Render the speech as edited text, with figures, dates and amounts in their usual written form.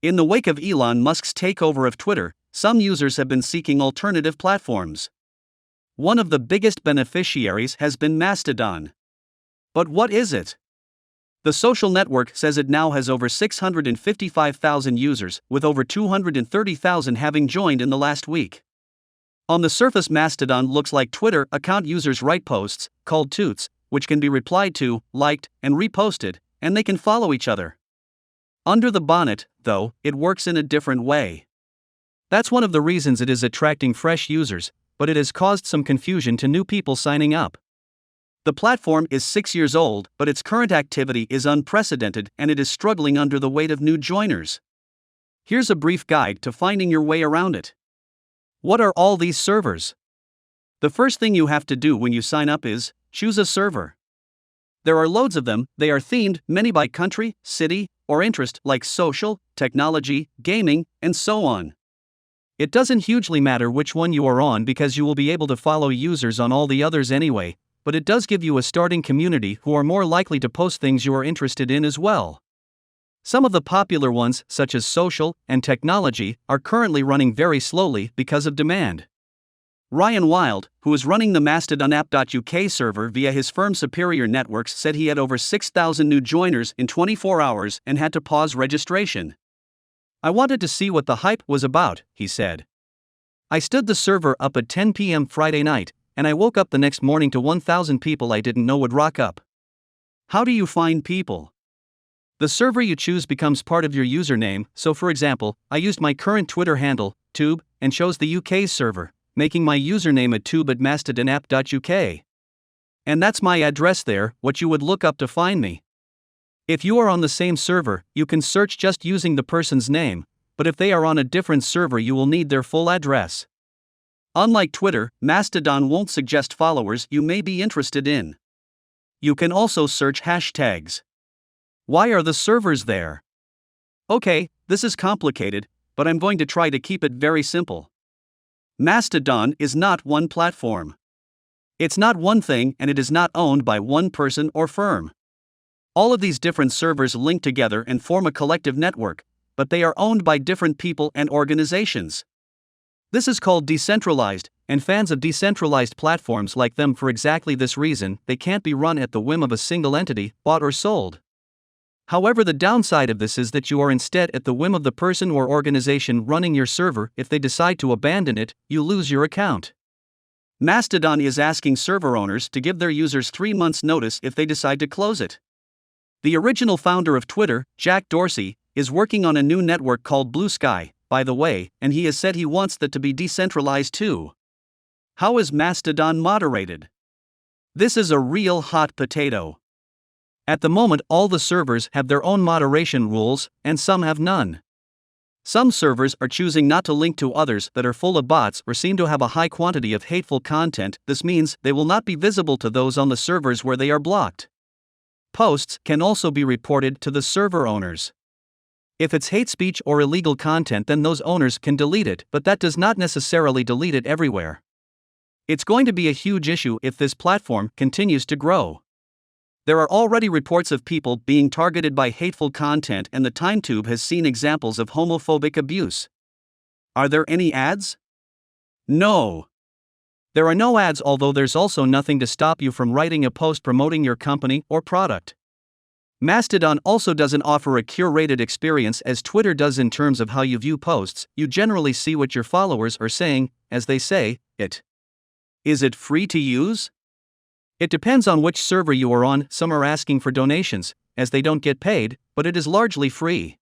In the wake of Elon Musk's takeover of Twitter, some users have been seeking alternative platforms. One of the biggest beneficiaries has been Mastodon. But what is it? The social network says it now has over 655,000 users, with over 230,000 having joined in the last week. On the surface, Mastodon looks like Twitter. Account users write posts, called tweets, which can be replied to, liked, and reposted, and they can follow each other. Under the bonnet, though, it works in a different way. That's one of the reasons it is attracting fresh users, but it has caused some confusion to new people signing up. The platform is 6 years old, but its current activity is unprecedented and it is struggling under the weight of new joiners. Here's a brief guide to finding your way around it. What are all these servers? The first thing you have to do when you sign up is choose a server. There are loads of them. They are themed, many by country, city, or interest, like social, technology, gaming, and so on. It doesn't hugely matter which one you are on because you will be able to follow users on all the others anyway, but it does give you a starting community who are more likely to post things you are interested in as well. Some of the popular ones, such as social and technology, are currently running very slowly because of demand. Ryan Wild, who is running the Mastodon app.uk server via his firm Superior Networks, said he had over 6,000 new joiners in 24 hours and had to pause registration. "I wanted to see what the hype was about," he said. "I stood the server up at 10 p.m. Friday night, and I woke up the next morning to 1,000 people I didn't know would rock up." How do you find people? The server you choose becomes part of your username, so for example, I used my current Twitter handle, Tube, and chose the UK's server, making my username at tube@mastodonapp.uk. And that's my address there, what you would look up to find me. If you are on the same server, you can search just using the person's name, but if they are on a different server you will need their full address. Unlike Twitter, Mastodon won't suggest followers you may be interested in. You can also search hashtags. Why are the servers there? Okay, this is complicated, but I'm going to try to keep it very simple. Mastodon is not one platform. It's not one thing and it is not owned by one person or firm. All of these different servers link together and form a collective network, but they are owned by different people and organizations. This is called decentralized, and fans of decentralized platforms like them for exactly this reason. They can't be run at the whim of a single entity, bought or sold. However, the downside of this is that you are instead at the whim of the person or organization running your server. If they decide to abandon it, you lose your account. Mastodon is asking server owners to give their users 3 months' notice if they decide to close it. The original founder of Twitter, Jack Dorsey, is working on a new network called Blue Sky, by the way, and he has said he wants that to be decentralized too. How is Mastodon moderated? This is a real hot potato. At the moment, all the servers have their own moderation rules, and some have none. Some servers are choosing not to link to others that are full of bots or seem to have a high quantity of hateful content. This means they will not be visible to those on the servers where they are blocked. Posts can also be reported to the server owners. If it's hate speech or illegal content, then those owners can delete it, but that does not necessarily delete it everywhere. It's going to be a huge issue if this platform continues to grow. There are already reports of people being targeted by hateful content, and the TimeTube has seen examples of homophobic abuse. Are there any ads? No. There are no ads, although there's also nothing to stop you from writing a post promoting your company or product. Mastodon also doesn't offer a curated experience as Twitter does in terms of how you view posts. You generally see what your followers are saying, as they say it. Is it free to use? It depends on which server you are on. Some are asking for donations, as they don't get paid, but it is largely free.